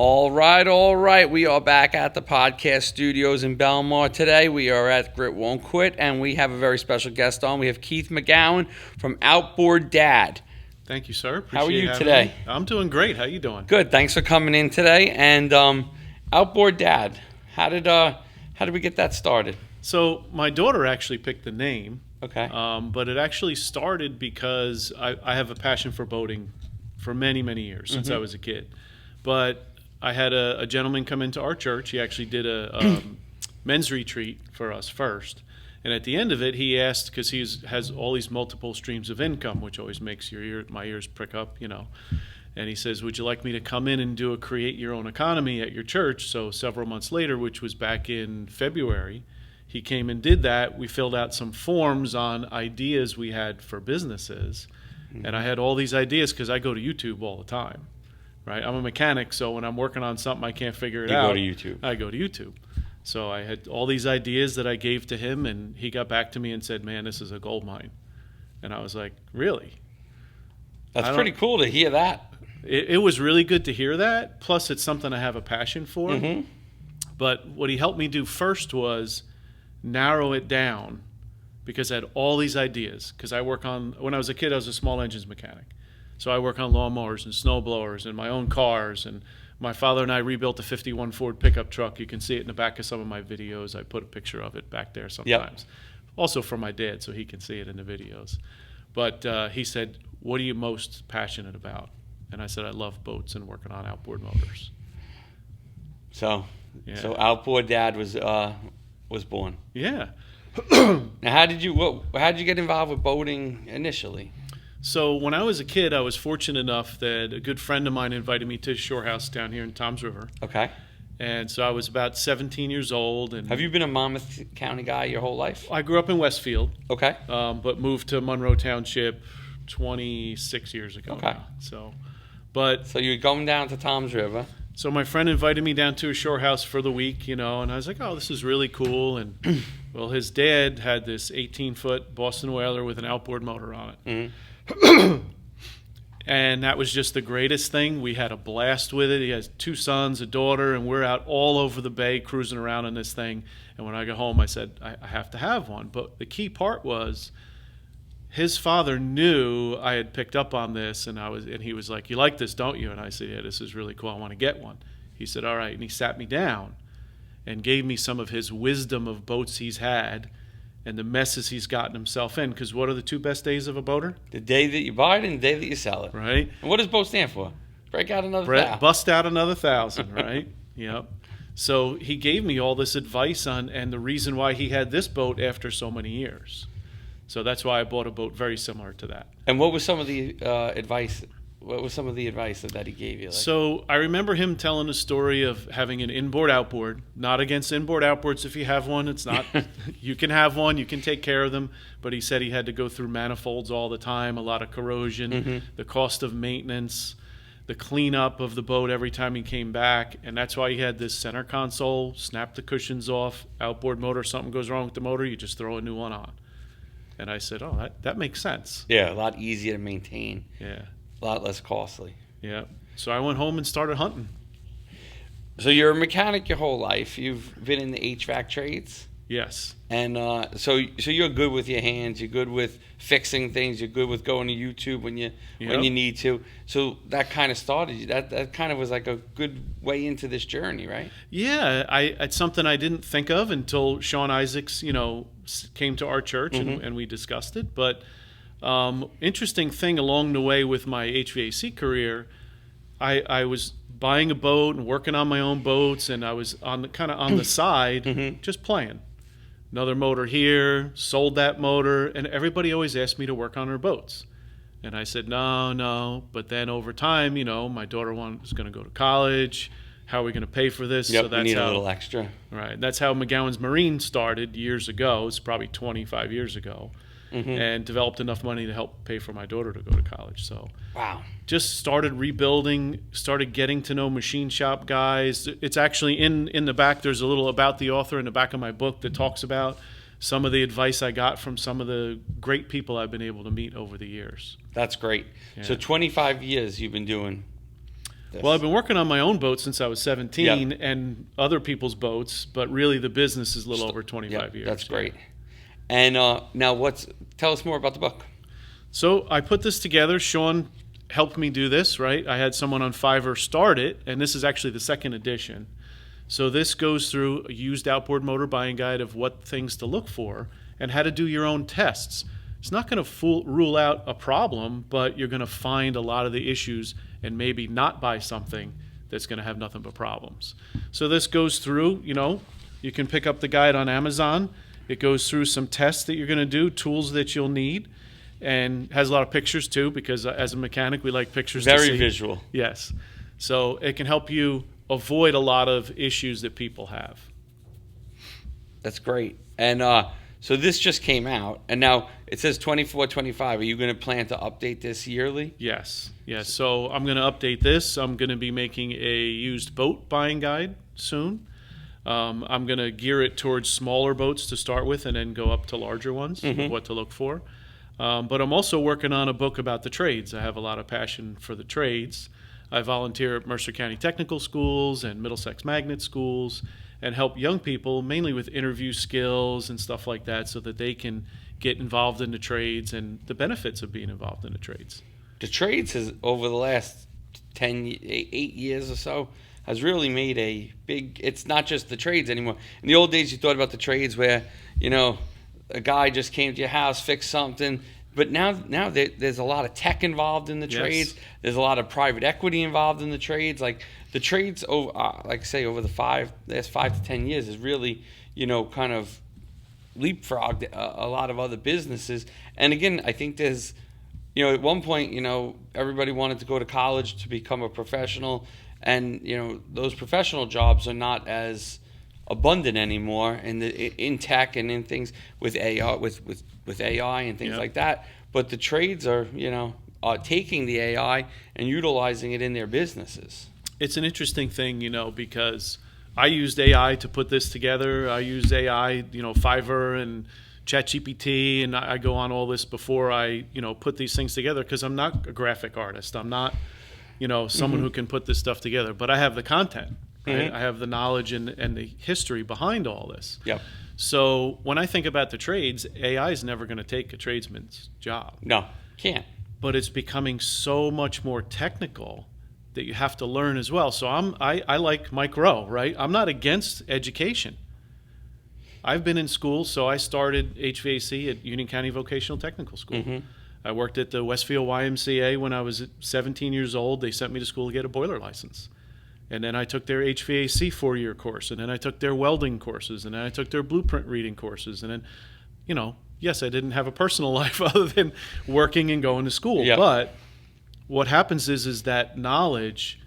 All right. We are back at the podcast studios in Belmar today. We are at Grit Won't Quit, and we have a very special guest on. We have Keith McGowan from Outboard Dad. Thank you, sir. How are you today? Me. I'm doing great. How you doing? Good. Thanks for coming in today. And Outboard Dad, how did we get that started? So my daughter actually picked the name. Okay. But it actually started because I have a passion for boating for many, many years since I was a kid. But I had a gentleman come into our church. He actually did a men's retreat for us first. And at the end of it, he asked, because he has all these multiple streams of income, which always makes my ears prick up, And he says, would you like me to come in and do a create your own economy at your church? So several months later, which was back in February, he came and did that. We filled out some forms on ideas we had for businesses. And I had all these ideas because I go to YouTube all the time. Right, I'm a mechanic, so when I'm working on something I can't figure it out, I go to YouTube. So I had all these ideas that I gave to him, and he got back to me and said, man, this is a gold mine. And I was like, really? That's pretty cool to hear that. It was really good to hear that. Plus, it's something I have a passion for. Mm-hmm. But what he helped me do first was narrow it down, because I had all these ideas. Because when I was a kid, I was a small engines mechanic. So I work on lawnmowers and snowblowers and my own cars. And my father and I rebuilt a 51 Ford pickup truck. You can see it in the back of some of my videos. I put a picture of it back there sometimes. Yep. Also for my dad, so he can see it in the videos. But he said, what are you most passionate about? And I said, I love boats and working on outboard motors. So Outboard Dad was born. Yeah. Now, how did you get involved with boating initially? So when I was a kid, I was fortunate enough that a good friend of mine invited me to his shore house down here in Toms River. Okay. And so I was about 17 years old. And have you been a Monmouth County guy your whole life? I grew up in Westfield. Okay. But moved to Monroe Township 26 years ago. Okay. Now. So you're going down to Toms River. So my friend invited me down to his shore house for the week, and I was like, oh, this is really cool. And well, his dad had this 18-foot Boston Whaler with an outboard motor on it. Mm-hmm. And that was just the greatest thing. We had a blast with it. He has 2 sons, a daughter, and we're out all over the bay cruising around in this thing. And when I got home, I said, I have to have one. But the key part was his father knew I had picked up on this, and he was like, you like this, don't you? And I said, yeah, this is really cool. I want to get one. He said, all right. And he sat me down and gave me some of his wisdom of boats he's had and the messes he's gotten himself in. Because what are the 2 best days of a boater? The day that you buy it and the day that you sell it. Right. And what does boat stand for? Break out another 1,000. Bust out another 1,000, right? Yep. So he gave me all this advice and the reason why he had this boat after so many years. So that's why I bought a boat very similar to that. And what was some of the advice? What was some of the advice that he gave you? So I remember him telling a story of having an inboard outboard. Not against inboard outboards if you have one. It's not. You can have one. You can take care of them. But he said he had to go through manifolds all the time, a lot of corrosion, the cost of maintenance, the cleanup of the boat every time he came back. And that's why he had this center console, snap the cushions off, outboard motor, something goes wrong with the motor, you just throw a new one on. And I said, oh, that makes sense. Yeah, a lot easier to maintain. Yeah. A lot less costly. Yeah. So I went home and started hunting. So you're a mechanic your whole life. You've been in the HVAC trades? Yes. And so you're good with your hands. You're good with fixing things. You're good with going to YouTube when you need to. So that kind of started you. That kind of was like a good way into this journey, right? Yeah. It's something I didn't think of until Sean Isaacs, came to our church and we discussed it. But interesting thing along the way with my HVAC career, I was buying a boat and working on my own boats, and I was on the side just playing. Another motor here, sold that motor, and everybody always asked me to work on their boats. And I said, no. But then over time, my daughter was going to go to college. How are we going to pay for this? Yep, so that's we need a little extra. Right. That's how McGowan's Marine started years ago. It's probably 25 years ago. And developed enough money to help pay for my daughter to go to college. So wow. Just started rebuilding, started getting to know machine shop guys. It's actually in the back, there's a little about the author in the back of my book that talks about some of the advice I got from some of the great people I've been able to meet over the years. That's great. Yeah. So 25 years you've been doing this? Well, I've been working on my own boat since I was 17 and other people's boats, but really the business is a little over 25 years. That's great. And now tell us more about the book. So I put this together. Sean helped me do this, right? I had someone on Fiverr start it, and this is actually the second edition. So this goes through a used outboard motor buying guide of what things to look for and how to do your own tests. It's not going to rule out a problem, but you're going to find a lot of the issues and maybe not buy something that's going to have nothing but problems. So this goes through, you can pick up the guide on Amazon. It goes through some tests that you're going to do, tools that you'll need, and has a lot of pictures too, because as a mechanic, we like pictures to see. Very visual. Yes. So it can help you avoid a lot of issues that people have. That's great. And so this just came out, and now it says 24-25. Are you going to plan to update this yearly? Yes. So I'm going to update this. I'm going to be making a used boat buying guide soon. I'm going to gear it towards smaller boats to start with and then go up to larger ones, what to look for. But I'm also working on a book about the trades. I have a lot of passion for the trades. I volunteer at Mercer County Technical Schools and Middlesex Magnet Schools and help young people mainly with interview skills and stuff like that so that they can get involved in the trades and the benefits of being involved in the trades. The trades has, over the last 8 years or so, has really made a big, it's not just the trades anymore. In the old days, you thought about the trades where, a guy just came to your house, fixed something. But now there's a lot of tech involved in the trades. There's a lot of private equity involved in the trades. Like the trades, over the last 5 to 10 years, has really, kind of leapfrogged a lot of other businesses. And again, I think there's, at one point, everybody wanted to go to college to become a professional, and those professional jobs are not as abundant anymore in tech and in things with AI with AI and things like that. But the trades are taking the AI and utilizing it in their businesses. It's an interesting thing, because I used AI to put this together. I used AI, Fiverr and ChatGPT, and I go on all this before I put these things together, because I'm not a graphic artist. I'm not someone who can put this stuff together, but I have the content. Right? I have the knowledge and the history behind all this. Yep. So when I think about the trades, AI is never going to take a tradesman's job. No, can't. But it's becoming so much more technical that you have to learn as well. So I like Mike Rowe, right? I'm not against education. I've been in school, so I started HVAC at Union County Vocational Technical School. I worked at the Westfield YMCA when I was 17 years old. They sent me to school to get a boiler license. And then I took their HVAC 4-year course, and then I took their welding courses, and then I took their blueprint reading courses. And then, yes, I didn't have a personal life other than working and going to school. Yep. But what happens is that knowledge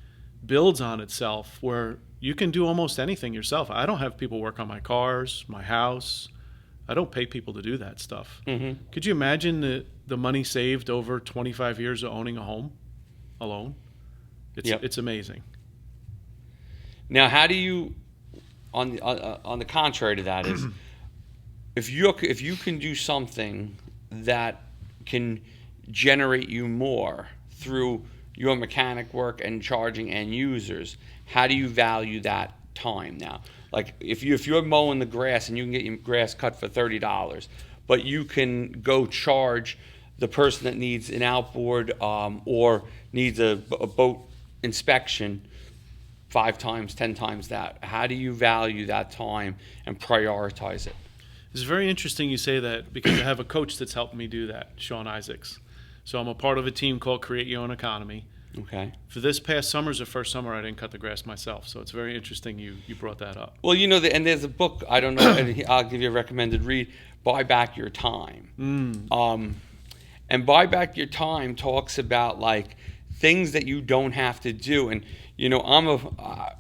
builds on itself where you can do almost anything yourself. I don't have people work on my cars, my house. I don't pay people to do that stuff. Could you imagine the money saved over 25 years of owning a home alone? It's amazing. Now, how do you, on the contrary to that, is if you can do something that can generate you more through your mechanic work and charging end users, how do you value that time now? Like if you're mowing the grass and you can get your grass cut for $30, but you can go charge the person that needs an outboard or needs a boat inspection 5 times, 10 times that. How do you value that time and prioritize it? It's very interesting you say that, because I have a coach that's helped me do that, Sean Isaacs. So I'm a part of a team called Create Your Own Economy. Okay. For this past summer is the first summer I didn't cut the grass myself, so it's very interesting you brought that up. Well, and there's a book, I don't know, and I'll give you a recommended read, Buy Back Your Time. And Buy Back Your Time talks about like things that you don't have to do. And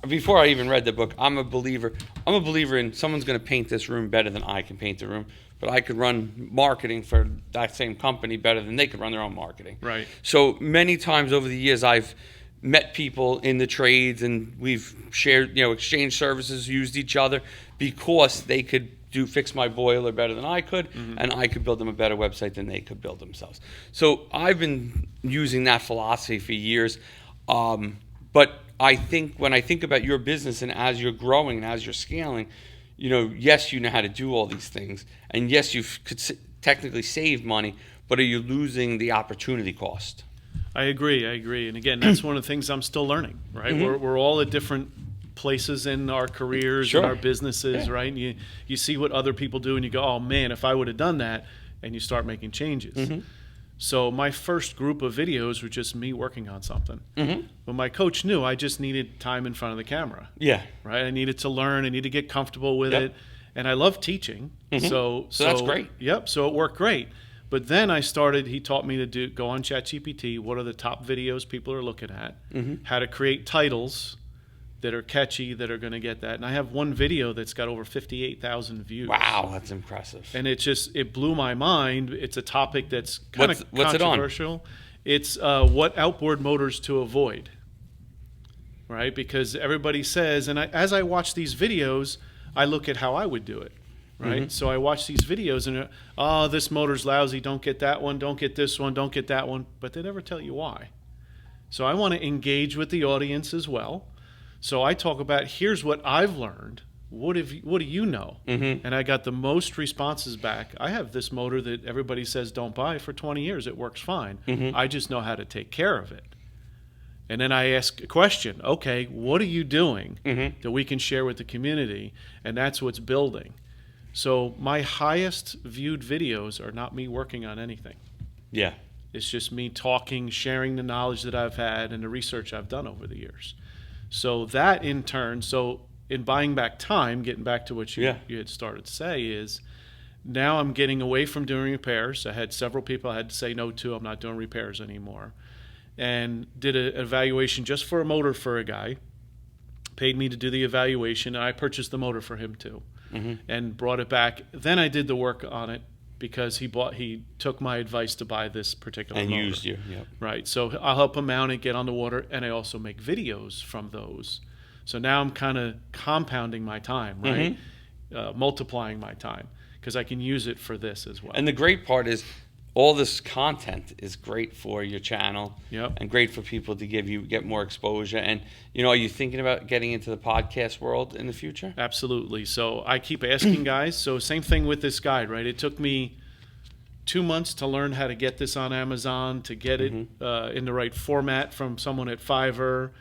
before I even read the book, I'm a believer in someone's going to paint this room better than I can paint the room, but I could run marketing for that same company better than they could run their own marketing. Right. So many times over the years, I've met people in the trades, and we've shared, exchanged services, used each other because they could fix my boiler better than I could, and I could build them a better website than they could build themselves. So I've been using that philosophy for years. But I think when I think about your business and as you're growing and as you're scaling, you know, yes, you know how to do all these things, and yes, you could technically save money, but are you losing the opportunity cost? I agree. And again, that's one of the things I'm still learning, right? We're all at different places in our careers and our businesses, right? And you see what other people do and you go, oh man, if I would have done that, and you start making changes. So my first group of videos were just me working on something. But my coach knew I just needed time in front of the camera. Yeah. Right? I needed to learn. I needed to get comfortable with it. And I love teaching. So that's great. Yep. So it worked great. But then he taught me to go on ChatGPT, what are the top videos people are looking at, how to create titles that are catchy, that are going to get that. And I have one video that's got over 58,000 views. Wow, that's impressive. And it blew my mind. It's a topic that's kind of controversial. It's what outboard motors to avoid, right? Because everybody says, and as I watch these videos, I look at how I would do it, right? So I watch these videos and, this motor's lousy, don't get that one, don't get this one, don't get that one. But they never tell you why. So I want to engage with the audience as well. So I talk about, here's what I've learned. What do you know? And I got the most responses back. I have this motor that everybody says don't buy for 20 years. It works fine. I just know how to take care of it. And then I ask a question. Okay, what are you doing that we can share with the community? And that's what's building. So my highest viewed videos are not me working on anything. Yeah. It's just me talking, sharing the knowledge that I've had and the research I've done over the years. So that in turn, in buying back time, getting back to what you had started to say, is now I'm getting away from doing repairs. I had several people I had to say no to. I'm not doing repairs anymore. And did an evaluation just for a motor for a guy. Paid me to do the evaluation, and I purchased the motor for him too. And brought it back. Then I did the work on it because he took my advice to buy this particular motor. And used you. Yep. Right. So I'll help him mount it, get on the water, and I also make videos from those. So now I'm kind of compounding my time, right? Multiplying my time, because I can use it for this as well. And the great part is all this content is great for your channel and great for people to get more exposure. And, you know, are you thinking about getting into the podcast world in the future? Absolutely. So I keep asking guys. So same thing with this guide, right? It took me 2 months to learn how to get this on Amazon, to get it in the right format from someone at Fiverr.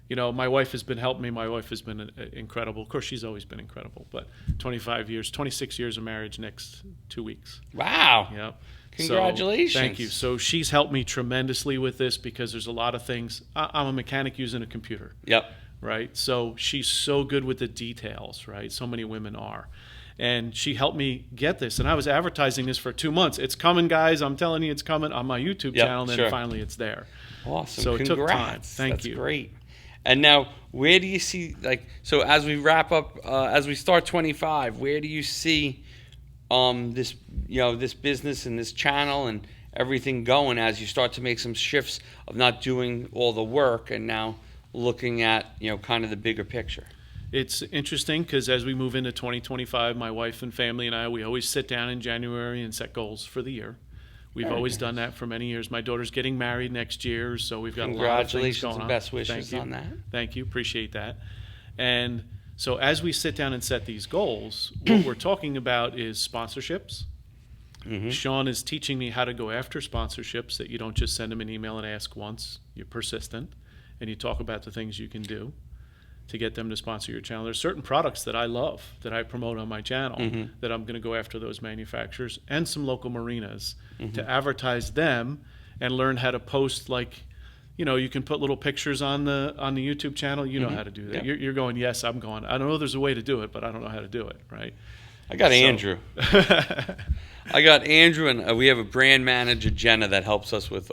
You know, my wife has been helping me. My wife has been incredible. Of course, she's always been incredible. But 26 years of marriage next 2 weeks. Wow. Yep. Congratulations. So, thank you. So she's helped me tremendously with this because there's a lot of things. I'm a mechanic using a computer. Yep. Right? So she's so good with the details, right? So many women are. And she helped me get this. And I was advertising this for 2 months. It's coming, guys. I'm telling you, it's coming on my YouTube channel. And then finally it's there. Awesome. So Congrats. It took time. Thank you. That's great. And now, where do you see, so as we wrap up, as we start 25, where do you see this, this business and this channel and everything going as you start to make some shifts of not doing all the work and now looking at, kind of the bigger picture? It's interesting because as we move into 2025, my wife and family and I, we always sit down in January and set goals for the year. We've always done that for many years. My daughter's getting married next year, so we've got a lot of things going on. Congratulations and best wishes on that. Thank you. Appreciate that. And so as we sit down and set these goals, what we're talking about is sponsorships. Sean is teaching me how to go after sponsorships, that you don't just send them an email and ask once. You're persistent, and you talk about the things you can do to get them to sponsor your channel. There's certain products that I love, that I promote on my channel, that I'm going to go after those manufacturers and some local marinas to advertise them and learn how to post, you can put little pictures on the YouTube channel. You know how to do that. Yep. You're going, yes, I'm going. I don't know there's a way to do it, but I don't know how to do it, right? I got Andrew. And we have a brand manager, Jenna, that helps us with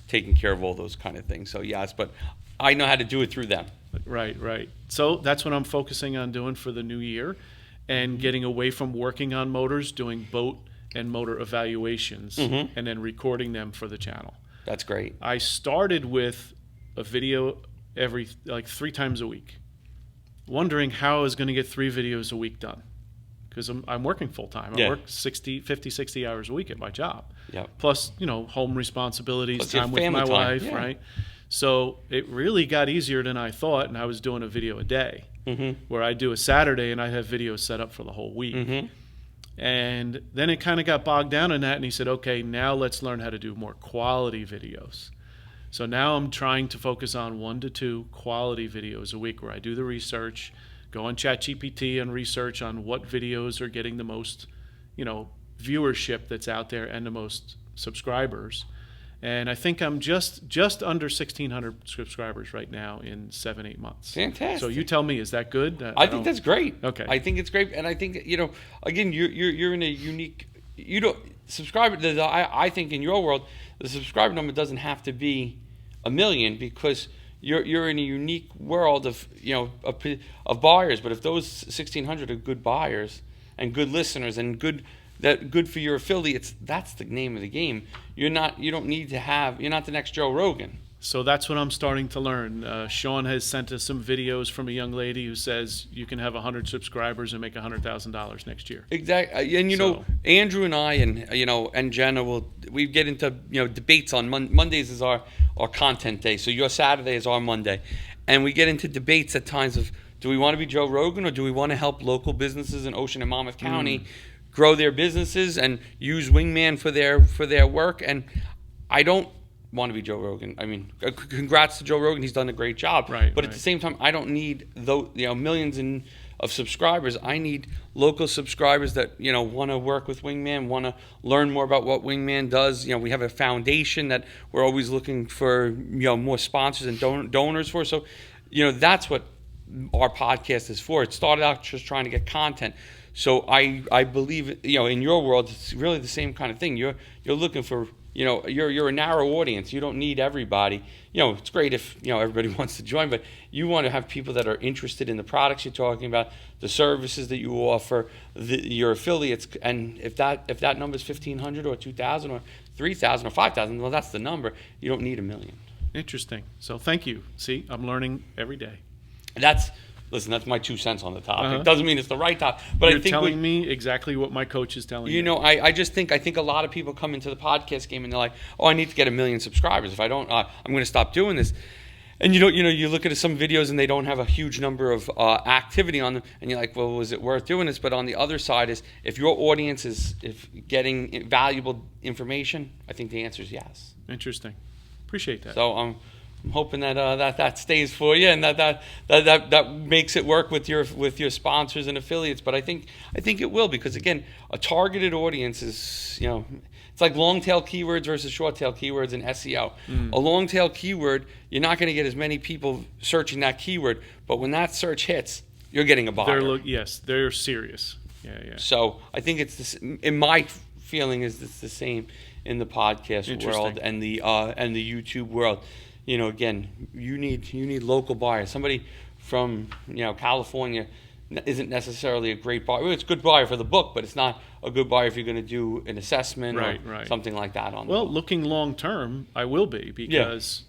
taking care of all those kind of things. So, yes, but I know how to do it through them. Right. So that's what I'm focusing on doing for the new year, and getting away from working on motors, doing boat and motor evaluations, and then recording them for the channel. That's great. I started with a video every 3 times a week, wondering how I was going to get 3 videos a week done, because I'm working full time. I work 50, 60 hours a week at my job. Yep. Plus, home responsibilities, Plus time with my wife, yeah. right? So it really got easier than I thought, and I was doing a video a day, where I do a Saturday and I have videos set up for the whole week. And then it kind of got bogged down in that, and he said, okay, now let's learn how to do more quality videos. So now I'm trying to focus on 1 to 2 quality videos a week where I do the research, go on ChatGPT and research on what videos are getting the most, viewership that's out there and the most subscribers. And I think I'm just under 1,600 subscribers right now in 7-8 months. Fantastic. So you tell me, is that good? I think that's great. Okay. I think it's great, and I think again, you're in a unique. You don't subscriber. I think in your world, the subscriber number doesn't have to be 1 million because you're in a unique world of of buyers. But if those 1,600 are good buyers and good listeners and good for your affiliates, that's the name of the game. You're not the next Joe Rogan. So that's what I'm starting to learn. Sean has sent us some videos from a young lady who says you can have 100 subscribers and make $100,000 next year. Exactly. And Andrew and I and Jenna we get into debates on Mondays is our content day. So your Saturday is our Monday, and we get into debates at times of, do we want to be Joe Rogan or do we want to help local businesses in Ocean and Monmouth County grow their businesses and use Wingman for their work? And I don't want to be Joe Rogan. I mean, congrats to Joe Rogan. He's done a great job. Right. But at the same time, I don't need millions of subscribers. I need local subscribers that want to work with Wingman, want to learn more about what Wingman does. We have a foundation that we're always looking for more sponsors and donors for. So that's what our podcast is for. It started out just trying to get content. So I believe in your world it's really the same kind of thing. You're looking for you're a narrow audience. You don't need everybody. It's great if everybody wants to join, but you want to have people that are interested in the products you're talking about, the services that you offer, your affiliates. And if that number is 1,500 or 2,000 or 3,000 or 5,000, well, that's the number. You don't need 1 million. Interesting. So thank you. See, I'm learning every day. Listen, that's my 2 cents on the topic. Doesn't mean it's the right topic, but You're telling me exactly what my coach is telling me. I think a lot of people come into the podcast game and they're like, oh, I need to get 1 million subscribers. If I don't, I'm going to stop doing this. And you look at some videos and they don't have a huge number of activity on them, and you're like, well, was it worth doing this? But on the other side is, if your audience is getting valuable information, I think the answer is yes. Interesting. Appreciate that. So I'm hoping that stays for you, and that makes it work with your sponsors and affiliates. But I think it will, because again, a targeted audience is it's like long tail keywords versus short tail keywords in SEO. A long tail keyword, you're not going to get as many people searching that keyword, but when that search hits, you're getting a buyer. They're serious. Yeah. So I think it's in my feeling is it's the same in the podcast world and the YouTube world. Again, you need local buyers. Somebody from California isn't necessarily a great buyer. Well, it's a good buyer for the book, but it's not a good buyer if you're going to do an assessment or something like that on the book. Looking long term, I will be, because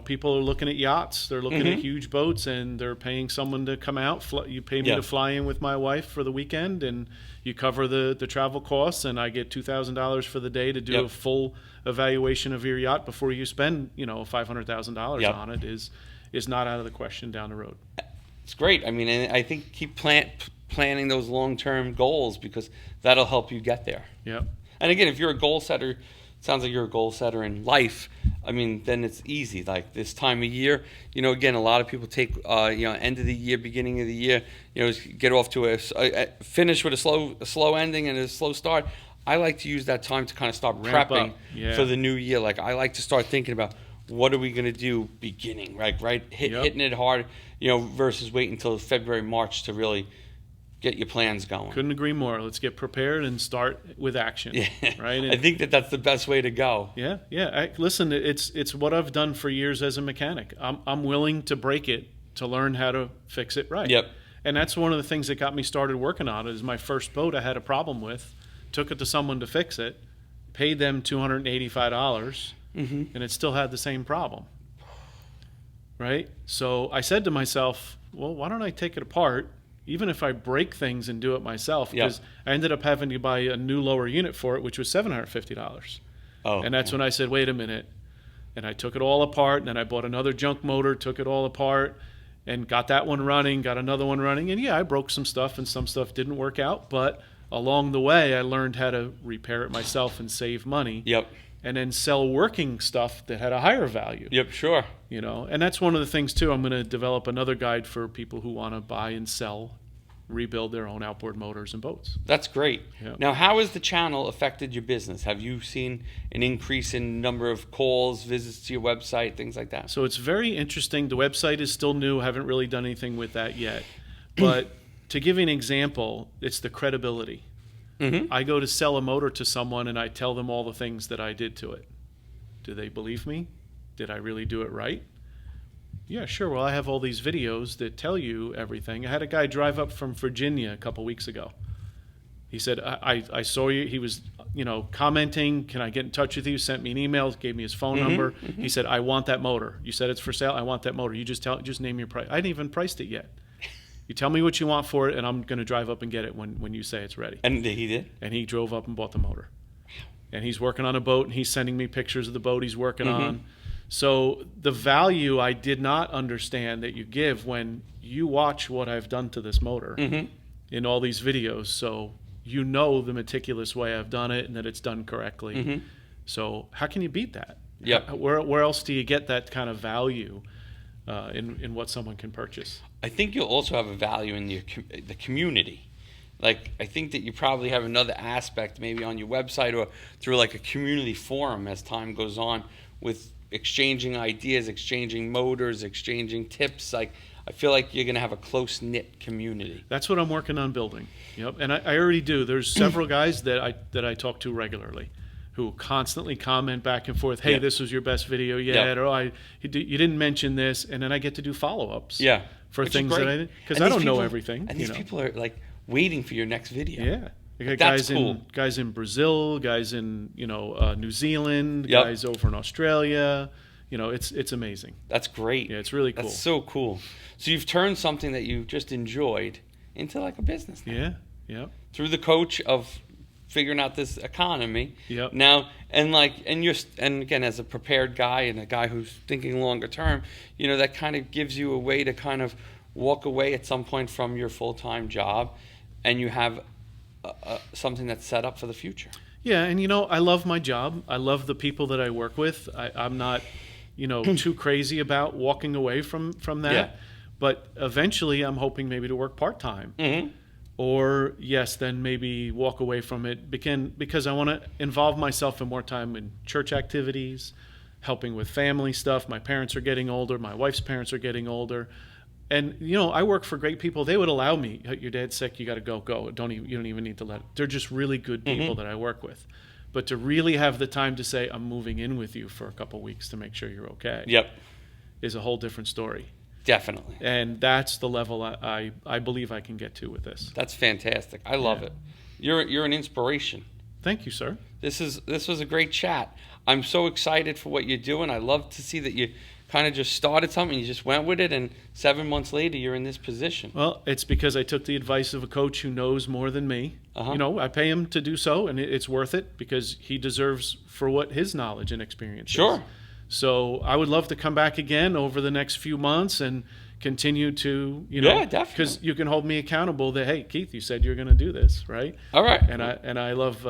people are looking at yachts, they're looking at huge boats, and they're paying someone to come out. You pay me to fly in with my wife for the weekend, and you cover the travel costs, and I get $2,000 for the day to do a full evaluation of your yacht before you spend $500,000 on it is not out of the question down the road. It's great. I mean, and I think keep planning those long-term goals, because that'll help you get there. Yeah. And again, if you're a goal setter, it sounds like you're a goal setter in life. I mean, then it's easy. Like this time of year, again, a lot of people take, end of the year, beginning of the year, get off to finish with a slow ending and a slow start. I like to use that time to kind of start prepping for the new year. Like I like to start thinking about, what are we going to do beginning, right? Hitting it hard, versus wait until February, March to really get your plans going. Couldn't agree more. Let's get prepared and start with action. Right? And I think that's the best way to go. Yeah. Listen, it's what I've done for years as a mechanic. I'm willing to break it to learn how to fix it right. Yep. And that's one of the things that got me started working on it. Is my first boat I had a problem with, took it to someone to fix it, paid them $285, and it still had the same problem. Right? So I said to myself, well, why don't I take it apart, even if I break things and do it myself? Because I ended up having to buy a new lower unit for it, which was $750. Oh, and that's when I said, wait a minute, And I took it all apart, and then I bought another junk motor, took it all apart, and got that one running, got another one running. And yeah, I broke some stuff, and some stuff didn't work out. But along the way, I learned how to repair it myself and save money. Yep. And then sell working stuff that had a higher value. Yep, sure. You know, and that's one of the things, too. I'm going to develop another guide for people who want to buy and sell, rebuild their own outboard motors and boats. That's great. Yeah. Now, how has the channel affected your business? Have you seen an increase in number of calls, visits to your website, things like that? So it's very interesting. The website is still new. I haven't really done anything with that yet. But to give you an example, it's the credibility. Mm-hmm. I go to sell a motor to someone and I tell them all the things that I did to it. Do they believe me? Did I really do it right? Yeah, sure. Well, I have all these videos that tell you everything. I had a guy drive up from Virginia a couple weeks ago. He said, I saw you. He was, commenting, can I get in touch with you? Sent me an email, gave me his phone number. Mm-hmm. He said, I want that motor. You said it's for sale. I want that motor. You just name your price. I hadn't even priced it yet. You tell me what you want for it, and I'm going to drive up and get it when you say it's ready. And he did? And he drove up and bought the motor. And he's working on a boat, and he's sending me pictures of the boat he's working on. So the value I did not understand that you give when you watch what I've done to this motor in all these videos. So you know the meticulous way I've done it and that it's done correctly. So how can you beat that? Yep. Where else do you get that kind of value in what someone can purchase? I think you'll also have a value in the community. Like, I think that you probably have another aspect maybe on your website or through like a community forum as time goes on with exchanging ideas, exchanging motors, exchanging tips. Like, I feel like you're going to have a close-knit community. That's what I'm working on building. Yep, and I already do. There's several guys that I talk to regularly who constantly comment back and forth, hey, this was your best video yet, or you didn't mention this, and then I get to do follow-ups for things that I didn't, because I don't know everything. And these people are like waiting for your next video. Yeah. Like, that's cool. Guys in Brazil, guys in New Zealand, guys over in Australia. It's amazing. That's great. Yeah, it's really cool. That's so cool. So you've turned something that you just enjoyed into like a business now. Yeah. Through the coach of figuring out this economy. Yep. Now, and again, as a prepared guy and a guy who's thinking longer term, that kind of gives you a way to kind of walk away at some point from your full-time job, and you have something that's set up for the future. Yeah, and I love my job. I love the people that I work with. I'm not, too crazy about walking away from that. Yeah. But eventually, I'm hoping maybe to work part-time. Mm-hmm. Or, then maybe walk away from it because I want to involve myself in more time in church activities, helping with family stuff. My parents are getting older. My wife's parents are getting older. And, I work for great people. They would allow me, your dad's sick, you got to go. You don't even need to let it. They're just really good people that I work with. But to really have the time to say, I'm moving in with you for a couple weeks to make sure you're okay. Yep. Is a whole different story. Definitely. And that's the level I believe I can get to with this. That's fantastic. I love it. You're an inspiration. Thank you, sir. This was a great chat. I'm so excited for what you're doing. I love to see that you kind of just started something, you just went with it, and 7 months later you're in this position. Well, it's because I took the advice of a coach who knows more than me. I pay him to do so, and it's worth it because he deserves for what his knowledge and experience is. So I would love to come back again over the next few months and continue to, definitely, because you can hold me accountable that, hey, Keith, you said you're going to do this, right? All right. And I love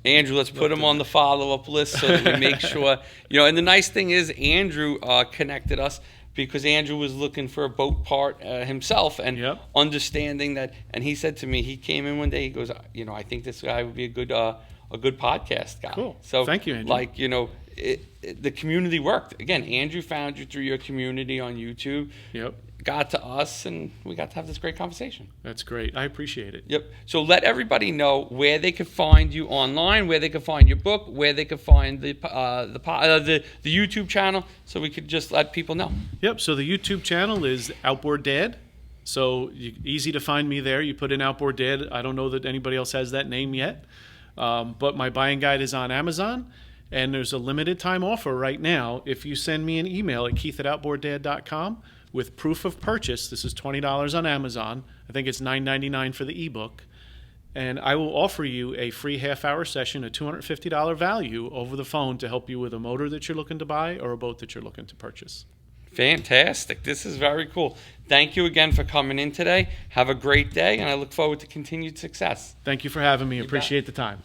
Andrew. Let's put him on the follow-up list so that we make sure, And the nice thing is, Andrew connected us because Andrew was looking for a boat part himself and understanding that. And he said to me, he came in one day, he goes, I think this guy would be a good podcast guy. Cool. So thank you, Andrew. The community worked. Again, Andrew found you through your community on YouTube. Yep. Got to us, and we got to have this great conversation. That's great. I appreciate it. Yep. So let everybody know where they could find you online, where they could find your book, where they could find the YouTube channel, so we could just let people know. Yep. So the YouTube channel is Outboard Dad. So easy to find me there. You put in Outboard Dad. I don't know that anybody else has that name yet, but my buying guide is on Amazon. And there's a limited time offer right now. If you send me an email at keith@outboarddad.com with proof of purchase, this is $20 on Amazon. I think it's $9.99 for the ebook. and I will offer you a free half-hour session, a $250 value over the phone to help you with a motor that you're looking to buy or a boat that you're looking to purchase. Fantastic. This is very cool. Thank you again for coming in today. Have a great day, and I look forward to continued success. Thank you for having me. Appreciate the time.